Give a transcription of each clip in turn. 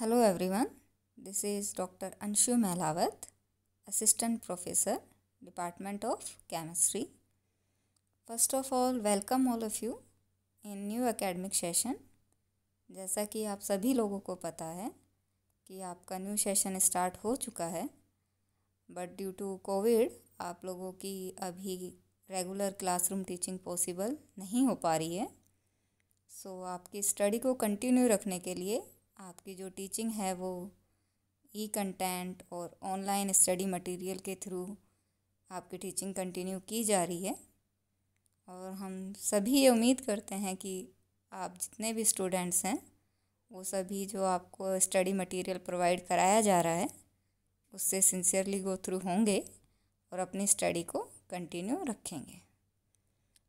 Hello everyone, this is Dr. Anshu Mehlawat, Assistant Professor, Department of Chemistry. First of all, welcome all of you in new academic session. जैसा कि आप सभी लोगों को पता है कि आपका न्यू सेशन स्टार्ट हो चुका है, बट ड्यू टू कोविड आप लोगों की अभी रेगुलर क्लासरूम टीचिंग पॉसिबल नहीं हो पा रही है। सो आपकी स्टडी को कंटिन्यू रखने के लिए आपकी जो टीचिंग है वो ई कंटेंट और ऑनलाइन स्टडी मटेरियल के थ्रू आपकी टीचिंग कंटिन्यू की जा रही है। और हम सभी ये उम्मीद करते हैं कि आप जितने भी स्टूडेंट्स हैं वो सभी जो आपको स्टडी मटेरियल प्रोवाइड कराया जा रहा है उससे सिंसियरली गो थ्रू होंगे और अपनी स्टडी को कंटिन्यू रखेंगे।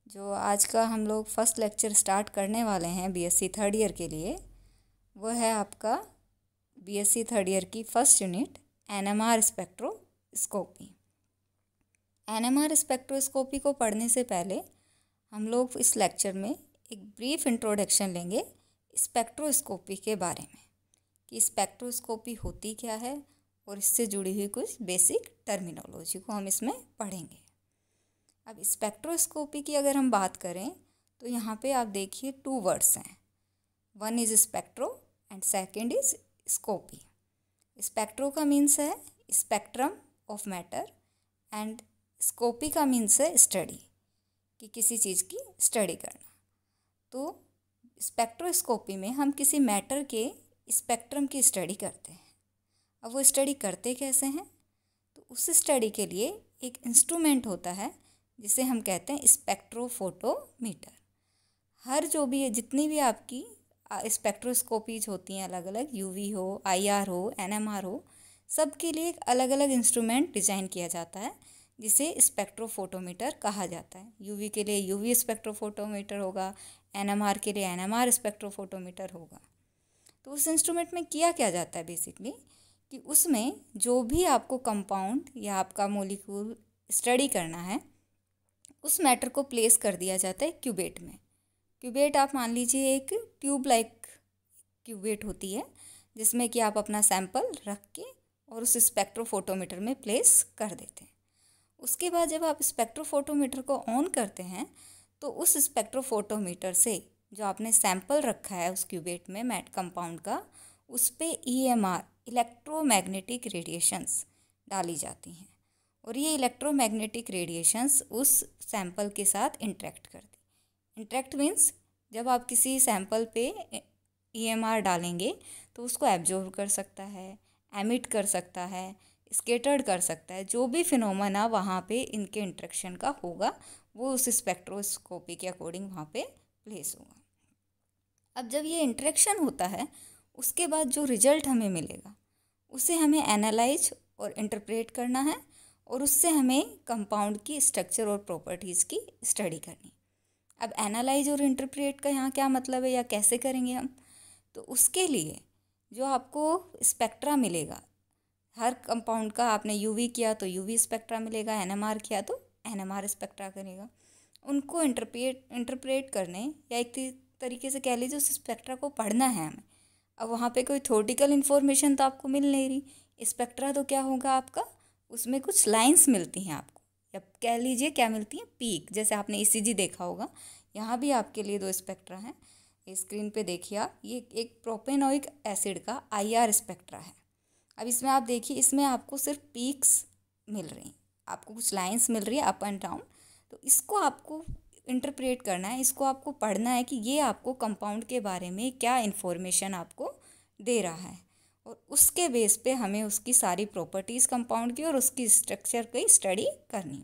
जो आज का हम लोग फर्स्ट लेक्चर स्टार्ट करने वाले हैं बीएससी थर्ड ईयर के लिए, वो है आपका बीएससी थर्ड ईयर की first unit NMR spectroscopy. NMR spectroscopy को पढ़ने से पहले हम लोग इस लेक्चर में एक ब्रीफ इंट्रोडक्शन लेंगे स्पेक्ट्रोस्कोपी के बारे में कि स्पेक्ट्रोस्कोपी होती क्या है और इससे जुड़ी हुई कुछ बेसिक टर्मिनोलॉजी को हम इसमें पढ़ेंगे। अब स्पेक्ट्रोस्कोपी की अगर हम बात करें तो यहाँ पे आप देखिए टू वर्ड्स हैं, one is spectro and second is scopy. Spectro का मीन्स है spectrum of matter and scopy का मीन्स है स्टडी, कि किसी चीज़ की स्टडी करना। तो स्पेक्ट्रोस्कोपी में हम किसी मैटर के स्पेक्ट्रम की स्टडी करते हैं। अब वो स्टडी करते कैसे हैं, तो उस स्टडी के लिए एक इंस्ट्रूमेंट होता है जिसे हम कहते हैं स्पेक्ट्रोफोटोमीटर। हर जो भी है, जितनी भी आपकी स्पेक्ट्रोस्कोपीज होती हैं अलग अलग, यूवी हो, आईआर हो, एनएमआर हो, सब के लिए एक अलग अलग इंस्ट्रूमेंट डिज़ाइन किया जाता है जिसे स्पेक्ट्रोफोटोमीटर कहा जाता है। यूवी के लिए यूवी स्पेक्ट्रोफोटोमीटर होगा, एनएमआर के लिए एनएमआर स्पेक्ट्रोफोटोमीटर होगा। तो उस इंस्ट्रूमेंट में किया क्या जाता है बेसिकली कि उसमें जो भी आपको कंपाउंड या आपका मॉलिक्यूल स्टडी करना है उस मैटर को प्लेस कर दिया जाता है क्यूबेट में। क्यूबेट आप मान लीजिए एक ट्यूब लाइक क्यूबेट होती है जिसमें कि आप अपना सैंपल रख के और उस स्पेक्ट्रोफोटोमीटर में प्लेस कर देते हैं। उसके बाद जब आप स्पेक्ट्रोफोटोमीटर को ऑन करते हैं तो उस स्पेक्ट्रोफोटोमीटर से जो आपने सैंपल रखा है उस क्यूबेट में मैट कंपाउंड का, उस पर ईएमआर इलेक्ट्रोमैग्नेटिक रेडिएशंस डाली जाती हैं और ये इलेक्ट्रोमैग्नेटिक रेडिएशंस उस सैंपल के साथ इंटरेक्ट करती। इंटरेक्ट मीन्स जब आप किसी सैंपल पे ईएमआर डालेंगे तो उसको एब्जॉर्ब कर सकता है, एमिट कर सकता है, स्केटर्ड कर सकता है। जो भी फिनोमेना वहाँ पे इनके इंटरेक्शन का होगा वो उस स्पेक्ट्रोस्कोपी के अकॉर्डिंग वहाँ पे प्लेस होगा। अब जब ये इंटरेक्शन होता है उसके बाद जो रिजल्ट हमें मिलेगा उसे हमें एनालाइज और इंटरप्रेट करना है और उससे हमें कंपाउंड की स्ट्रक्चर और प्रॉपर्टीज़ की स्टडी करनी। अब एनालाइज और इंटरप्रेट का यहाँ क्या मतलब है या कैसे करेंगे हम, तो उसके लिए जो आपको स्पेक्ट्रा मिलेगा हर कंपाउंड का, आपने यूवी किया तो यूवी स्पेक्ट्रा मिलेगा, एनएमआर किया तो एनएमआर स्पेक्ट्रा करेगा। उनको इंटरप्रेट करने या एक तरीके से कह लीजिए उस स्पेक्ट्रा को पढ़ना है हमें। अब वहाँ पे कोई थ्योरेटिकल इन्फॉर्मेशन तो आपको मिल नहीं रही, स्पेक्ट्रा तो क्या होगा आपका, उसमें कुछ लाइंस मिलती हैं आपको, या कह लीजिए क्या मिलती हैं, पीक। जैसे आपने ईसीजी देखा होगा, यहाँ भी आपके लिए दो स्पेक्ट्रा हैं, स्क्रीन पे देखिए आप, ये एक प्रोपेनोइक एसिड का आईआर स्पेक्ट्रा है। अब इसमें आप देखिए, इसमें आपको सिर्फ पीक्स मिल रही, आपको कुछ लाइंस मिल रही है अप एंड डाउन। तो इसको आपको इंटरप्रेट करना है, इसको आपको पढ़ना है कि ये आपको कंपाउंड के बारे में क्या इन्फॉर्मेशन आपको दे रहा है और उसके बेस पे हमें उसकी सारी प्रॉपर्टीज़ कंपाउंड की और उसकी स्ट्रक्चर की स्टडी करनी।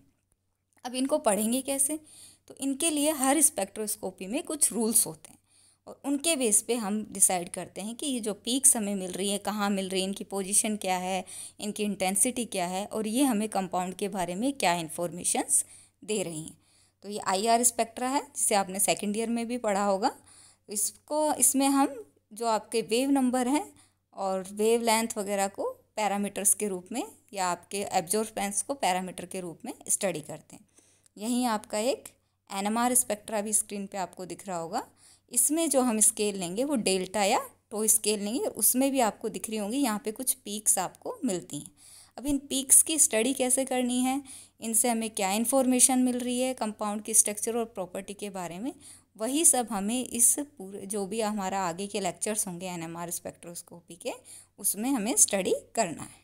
अब इनको पढ़ेंगे कैसे, तो इनके लिए हर स्पेक्ट्रोस्कोपी में कुछ रूल्स होते हैं और उनके बेस पे हम डिसाइड करते हैं कि ये जो पीक्स हमें मिल रही है कहाँ मिल रही है, इनकी पोजीशन क्या है, इनकी इंटेंसिटी क्या है और ये हमें कंपाउंड के बारे में क्या इन्फॉर्मेशंस दे रही हैं। तो ये आईआर स्पेक्ट्रा है जिसे आपने सेकेंड ईयर में भी पढ़ा होगा। इसमें हम जो आपके वेव नंबर हैं और वेव लेंथ वगैरह को पैरामीटर्स के रूप में या आपके एब्जॉर्बेंस को पैरामीटर के रूप में स्टडी करते हैं। यहीं आपका एक एनएमआर स्पेक्ट्रा भी स्क्रीन पे आपको दिख रहा होगा। इसमें जो हम स्केल लेंगे वो डेल्टा या टो स्केल लेंगे और उसमें भी आपको दिख रही होंगी यहाँ पे कुछ पीक्स आपको मिलती हैं। अब इन पीक्स की स्टडी कैसे करनी है, इनसे हमें क्या इन्फॉर्मेशन मिल रही है कंपाउंड की स्ट्रक्चर और प्रॉपर्टी के बारे में, वही सब हमें इस पूरे जो भी हमारा आगे के लेक्चर्स होंगे एनएमआर स्पेक्ट्रोस्कोपी के, उसमें हमें स्टडी करना है।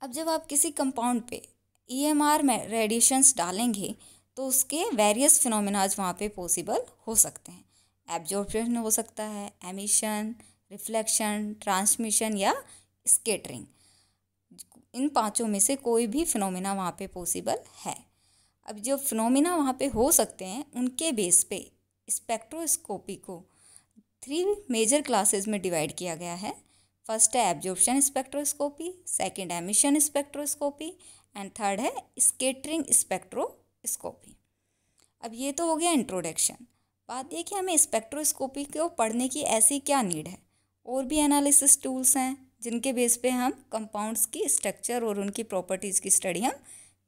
अब जब आप किसी कंपाउंड पे ईएमआर रेडिएशंस डालेंगे तो उसके वेरियस फिनोमिनाज वहाँ पे पॉसिबल हो सकते हैं। एब्जॉर्प्शन हो सकता है, एमिशन, रिफ्लेक्शन, ट्रांसमिशन या स्कैटरिंग। इन पांचों में से कोई भी फिनोमिना वहाँ पे पॉसिबल है। अब जो फिनोमिना वहाँ पे हो सकते हैं उनके बेस पे स्पेक्ट्रोस्कोपी को 3 मेजर क्लासेस में डिवाइड किया गया है। फर्स्ट है absorption spectroscopy, second emission spectroscopy and third है स्कैटरिंग स्पेक्ट्रोस्कोपी। अब ये तो हो गया इंट्रोडक्शन। बात ये कि हमें स्पेक्ट्रोस्कोपी को पढ़ने की ऐसी क्या नीड है। और भी एनालिसिस टूल्स हैं जिनके बेस पे हम कंपाउंड्स की स्ट्रक्चर और उनकी प्रॉपर्टीज़ की स्टडी हम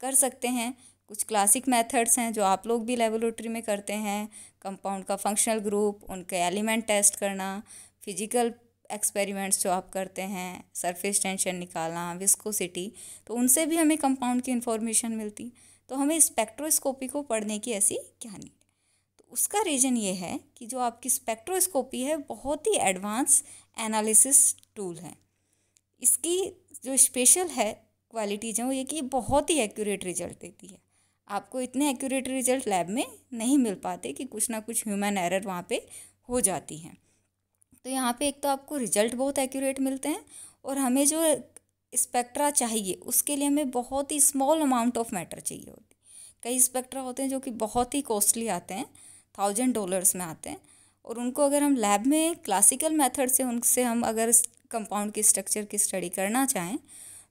कर सकते हैं। कुछ क्लासिक मेथड्स हैं जो आप लोग भी लेबोरेटरी में करते हैं, कंपाउंड का फंक्शनल ग्रुप, उनके एलिमेंट टेस्ट करना, फिजिकल एक्सपेरिमेंट्स जो आप करते हैं, सरफेस टेंशन निकालना, विस्कोसिटी, तो उनसे भी हमें कंपाउंड की इन्फॉर्मेशन मिलती। तो हमें स्पेक्ट्रोस्कोपी को पढ़ने की ऐसी क्या नीड। तो उसका रीज़न ये है कि जो आपकी स्पेक्ट्रोस्कोपी है बहुत ही एडवांस एनालिसिस टूल है। इसकी जो स्पेशल है क्वालिटीज हैं वो ये कि बहुत ही एक्यूरेट रिजल्ट देती है। आपको इतने एक्यूरेट रिजल्ट लैब में नहीं मिल पाते कि कुछ ना कुछ ह्यूमन एरर वहाँ पे हो जाती है। तो यहाँ पे एक तो आपको रिजल्ट बहुत एक्यूरेट मिलते हैं और हमें जो स्पेक्ट्रा चाहिए उसके लिए हमें बहुत ही स्मॉल अमाउंट ऑफ मैटर चाहिए होती। कई स्पेक्ट्रा होते हैं जो कि बहुत ही कॉस्टली आते हैं, $1000 में आते हैं, और उनको अगर हम लैब में क्लासिकल मेथड से उनसे हम अगर कंपाउंड की स्ट्रक्चर की स्टडी करना चाहें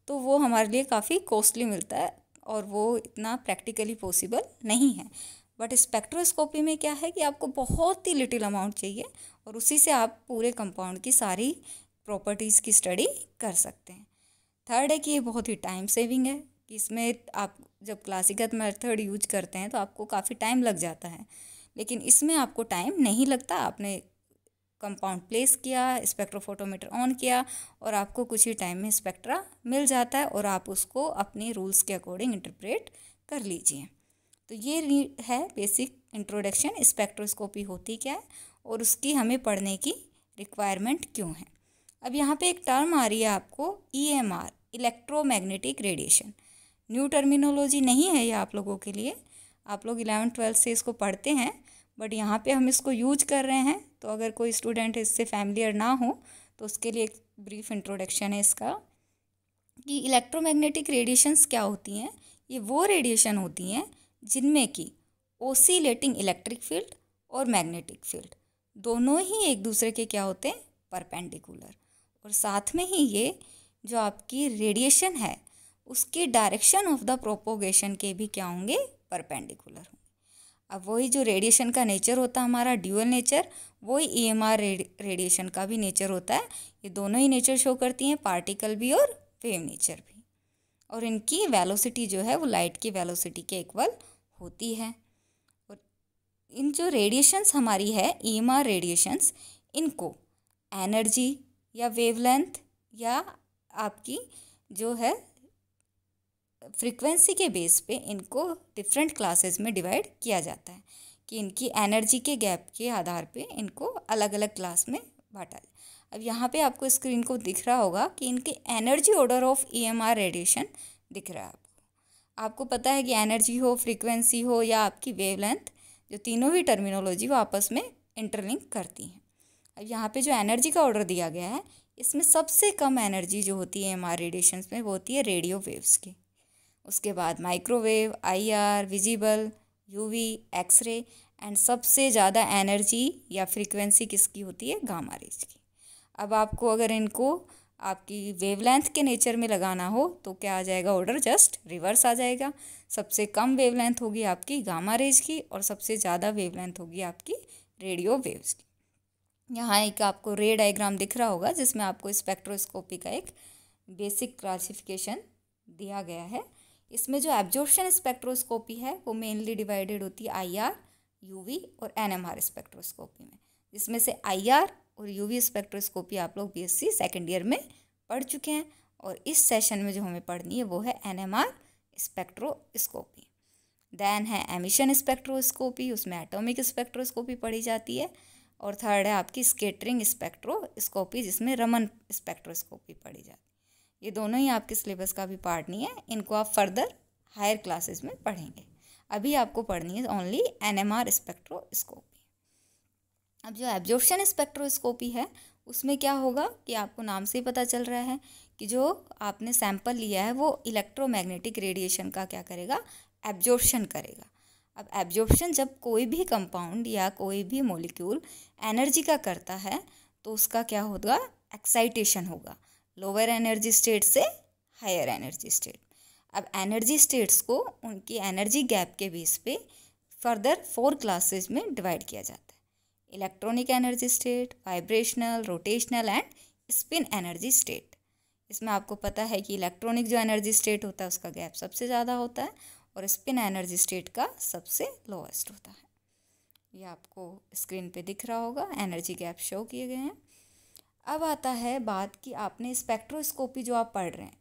तो वो हमारे लिए काफ़ी कॉस्टली मिलता है और वो इतना प्रैक्टिकली पॉसिबल नहीं है। बट स्पेक्ट्रोस्कोपी में क्या है कि आपको बहुत ही लिटिल अमाउंट चाहिए और उसी से आप पूरे कंपाउंड की सारी प्रॉपर्टीज़ की स्टडी कर सकते हैं। थर्ड है कि ये बहुत ही टाइम सेविंग है कि इसमें आप जब क्लासिकल मेथड यूज करते हैं तो आपको काफ़ी टाइम लग जाता है, लेकिन इसमें आपको टाइम नहीं लगता। आपने कंपाउंड प्लेस किया, स्पेक्ट्रोफोटोमीटर ऑन किया और आपको कुछ ही टाइम में स्पेक्ट्रा मिल जाता है और आप उसको अपने रूल्स के अकॉर्डिंग इंटरप्रेट कर लीजिए। तो ये है बेसिक इंट्रोडक्शन, स्पेक्ट्रोस्कोपी होती क्या है और उसकी हमें पढ़ने की रिक्वायरमेंट क्यों है। अब यहाँ पे एक टर्म आ रही है आपको EMR, electromagnetic radiation. New terminology नहीं है ये आप लोगों के लिए, आप लोग 11th-12th से इसको पढ़ते हैं, बट यहाँ पे हम इसको यूज कर रहे हैं। तो अगर कोई स्टूडेंट इससे फैमिलियर ना हो तो उसके लिए एक ब्रीफ इंट्रोडक्शन है इसका कि इलेक्ट्रोमैग्नेटिक रेडिएशंस क्या होती हैं। ये वो रेडिएशन होती हैं जिनमें कि ओसिलेटिंग इलेक्ट्रिक फील्ड और मैग्नेटिक फील्ड दोनों ही एक दूसरे के क्या होते हैं, परपेंडिकुलर, और साथ में ही ये जो आपकी रेडिएशन है उसके डायरेक्शन ऑफ द प्रोपोगेशन के भी क्या होंगे, परपेंडिकुलर होंगे। अब वही जो रेडिएशन का नेचर होता है हमारा ड्यूअल नेचर, वही EMR रेडिएशन का भी नेचर होता है। ये दोनों ही नेचर शो करती हैं, पार्टिकल भी और वेव नेचर भी, और इनकी वेलोसिटी जो है वो लाइट की वेलोसिटी के इक्वल होती है। और इन जो रेडिएशंस हमारी है EMR रेडिएशंस, इनको एनर्जी या वेवलेंथ या आपकी जो है फ्रीक्वेंसी के बेस पे इनको डिफरेंट क्लासेस में डिवाइड किया जाता है कि इनकी एनर्जी के गैप के आधार पे इनको अलग अलग क्लास में बांटा जाए। अब यहाँ पे आपको स्क्रीन को दिख रहा होगा कि इनके energy order of EMR radiation दिख रहा है आपको पता है कि एनर्जी हो, फ्रीक्वेंसी हो या आपकी वेवलेंथ, जो तीनों ही टर्मिनोलॉजी वो आपस में इंटरलिंक करती हैं। अब यहाँ पे जो एनर्जी का ऑर्डर दिया गया है इसमें सबसे कम एनर्जी जो होती है EMR रेडिएशंस में वो होती है रेडियो वेव्स की। उसके बाद microwave, IR, visible, UV, x-ray, and सबसे ज़्यादा एनर्जी या फ्रीक्वेंसी किसकी होती है, गामा रेज की। अब आपको अगर इनको आपकी वेवलेंथ के नेचर में लगाना हो तो क्या आ जाएगा, ऑर्डर जस्ट रिवर्स आ जाएगा। सबसे कम वेवलेंथ होगी आपकी गामा रेज की और सबसे ज़्यादा वेवलेंथ होगी आपकी रेडियो वेव्स की। यहाँ एक आपको रे डायग्राम दिख रहा होगा जिसमें आपको स्पेक्ट्रोस्कोपी का एक बेसिक क्लासिफिकेशन दिया गया है। इसमें जो एब्जॉर्प्शन स्पेक्ट्रोस्कोपी है वो मेनली डिवाइडेड होती है IR, UV और NMR स्पेक्ट्रोस्कोपी में, जिसमें से IR और यूवी स्पेक्ट्रोस्कोपी आप लोग बीएससी सेकेंड ईयर में पढ़ चुके हैं। और इस सेशन में जो हमें पढ़नी है वो है एनएमआर स्पेक्ट्रोस्कोपी। देन है एमिशन स्पेक्ट्रोस्कोपी, उसमें एटॉमिक स्पेक्ट्रोस्कोपी पढ़ी जाती है। और थर्ड है आपकी स्कैटरिंग स्पेक्ट्रोस्कोपी, जिसमें रमन स्पेक्ट्रोस्कोपी पढ़ी जाती है। ये दोनों ही आपके सिलेबस का भी पार्ट नहीं है, इनको आप फर्दर हायर क्लासेस में पढ़ेंगे। अभी आपको पढ़नी है ओनली एनएमआर स्पेक्ट्रोस्कोपी। अब जो एब्जॉर्प्शन स्पेक्ट्रोस्कोपी है उसमें क्या होगा कि आपको नाम से ही पता चल रहा है कि जो आपने सैंपल लिया है वो इलेक्ट्रोमैग्नेटिक रेडिएशन का क्या करेगा, एब्जॉर्प्शन करेगा। अब एब्जॉर्प्शन जब कोई भी कंपाउंड या कोई भी मॉलिक्यूल एनर्जी का करता है तो उसका क्या होगा, एक्साइटेशन होगा, लोअर एनर्जी स्टेट से हायर एनर्जी स्टेट। अब एनर्जी स्टेट्स को उनकी एनर्जी गैप के बेस पे फर्दर 4 क्लासेस में डिवाइड किया जाता है। Electronic energy state, vibrational, rotational and spin energy state. इसमें आपको पता है कि इलेक्ट्रॉनिक जो एनर्जी स्टेट होता है उसका गैप सबसे ज़्यादा होता है और स्पिन एनर्जी स्टेट का सबसे लोएस्ट होता है। ये आपको स्क्रीन पे दिख रहा होगा, एनर्जी गैप शो किए गए हैं। अब आता है बात कि आपने स्पेक्ट्रोस्कोपी जो आप पढ़ रहे हैं,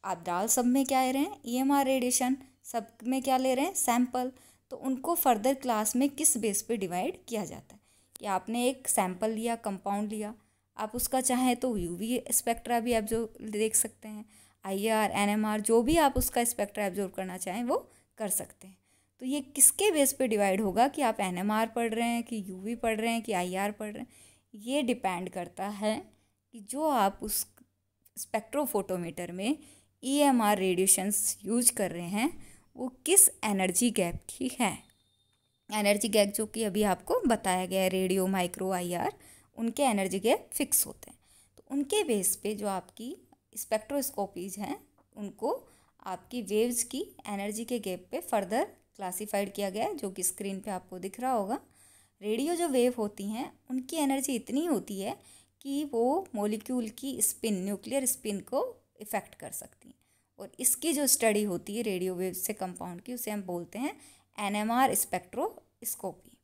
आप डाल सब में क्या ले रहे हैं, ईएमआर रेडिएशन, सब में क्या ले रहे हैं, सैंपल। तो उनको फर्दर क्लास में किस बेस पे डिवाइड किया जाता है कि आपने एक सैंपल लिया, कंपाउंड लिया, आप उसका चाहें तो यूवी स्पेक्ट्रा भी आप जो देख सकते हैं, आईआर, एनएमआर, जो भी आप उसका स्पेक्ट्रा एब्जॉर्ब करना चाहें वो कर सकते हैं। तो ये किसके बेस पे डिवाइड होगा कि आप एनएमआर पढ़ रहे हैं कि यूवी पढ़ रहे हैं कि आईआर पढ़ रहे हैं, ये डिपेंड करता है कि जो आप उस स्पेक्ट्रोफोटोमीटर में ईएमआर रेडिएशंस यूज कर रहे हैं वो किस एनर्जी गैप की है। एनर्जी गैप जो कि अभी आपको बताया गया है, रेडियो, माइक्रो, आईआर, उनके एनर्जी गैप फिक्स होते हैं। तो उनके बेस पे जो आपकी स्पेक्ट्रोस्कोपीज हैं उनको आपकी वेव्स की एनर्जी के गैप पे फर्दर क्लासिफाइड किया गया है, जो कि स्क्रीन पे आपको दिख रहा होगा। रेडियो जो वेव होती हैं उनकी एनर्जी इतनी होती है कि वो मॉलिक्यूल की स्पिन, न्यूक्लियर स्पिन को इफ़ेक्ट कर सकती हैं। और इसकी जो स्टडी होती है रेडियो वेव से कंपाउंड की, उसे हम बोलते हैं एनएमआर स्पेक्ट्रोस्कोपी।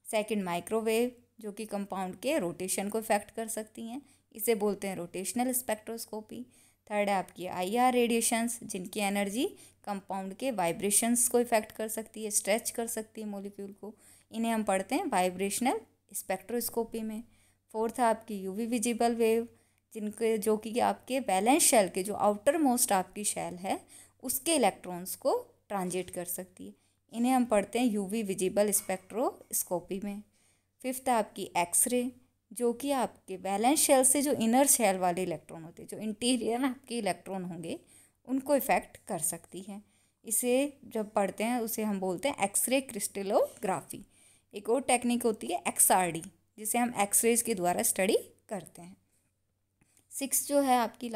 सेकंड, माइक्रोवेव, जो कि कंपाउंड के रोटेशन को इफेक्ट कर सकती हैं, इसे बोलते हैं रोटेशनल स्पेक्ट्रोस्कोपी। थर्ड है आपकी आईआर रेडिएशंस, जिनकी एनर्जी कंपाउंड के वाइब्रेशंस को इफेक्ट कर सकती है, स्ट्रेच कर सकती है मॉलिक्यूल को, इन्हें हम पढ़ते हैं वाइब्रेशनल स्पेक्ट्रोस्कोपी में। फोर्थ है आपकी यूवी विजिबल वेव, जिनके जो कि आपके वैलेंस शेल के जो आउटर मोस्ट आपकी शेल है उसके इलेक्ट्रॉन्स को ट्रांजिट कर सकती है, इन्हें हम पढ़ते हैं यूवी विजिबल स्पेक्ट्रोस्कोपी में। फिफ्थ है आपकी एक्सरे, जो कि आपके वैलेंस शेल से जो इनर शेल वाले इलेक्ट्रॉन होते हैं, जो इंटीरियर आपके इलेक्ट्रॉन होंगे, उनको इफेक्ट कर सकती है। इसे जब पढ़ते हैं उसे हम बोलते हैं एक्सरे क्रिस्टलोग्राफी। एक और टेक्निक होती है एक्सआरडी, जिसे हम एक्सरेज के द्वारा स्टडी करते हैं। सिक्स जो है आपकी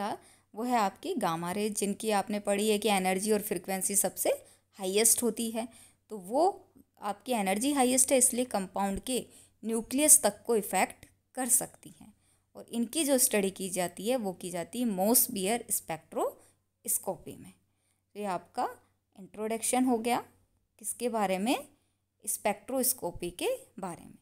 वो है आपकी गामा रेज, जिनकी आपने पढ़ी है कि एनर्जी और फ्रिक्वेंसी सबसे हाईएस्ट होती है। तो वो आपकी एनर्जी हाईएस्ट है, इसलिए कंपाउंड के न्यूक्लियस तक को इफ़ेक्ट कर सकती हैं। और इनकी जो स्टडी की जाती है वो की जाती है मोसबियर स्पेक्ट्रोस्कोपी में। तो ये आपका इंट्रोडक्शन हो गया किसके बारे में, स्पेक्ट्रोस्कोपी के बारे में।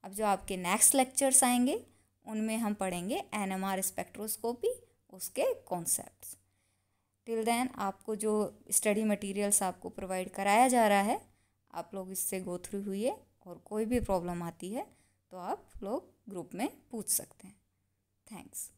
अब जो आपके नेक्स्ट लेक्चर्स आएंगे उनमें हम पढ़ेंगे एनएमआर स्पेक्ट्रोस्कोपी, उसके कॉन्सेप्ट्स। टिल देन आपको जो स्टडी मटेरियल्स आपको प्रोवाइड कराया जा रहा है, आप लोग इससे गो थ्रू हुई, और कोई भी प्रॉब्लम आती है तो आप लोग ग्रुप में पूछ सकते हैं। थैंक्स।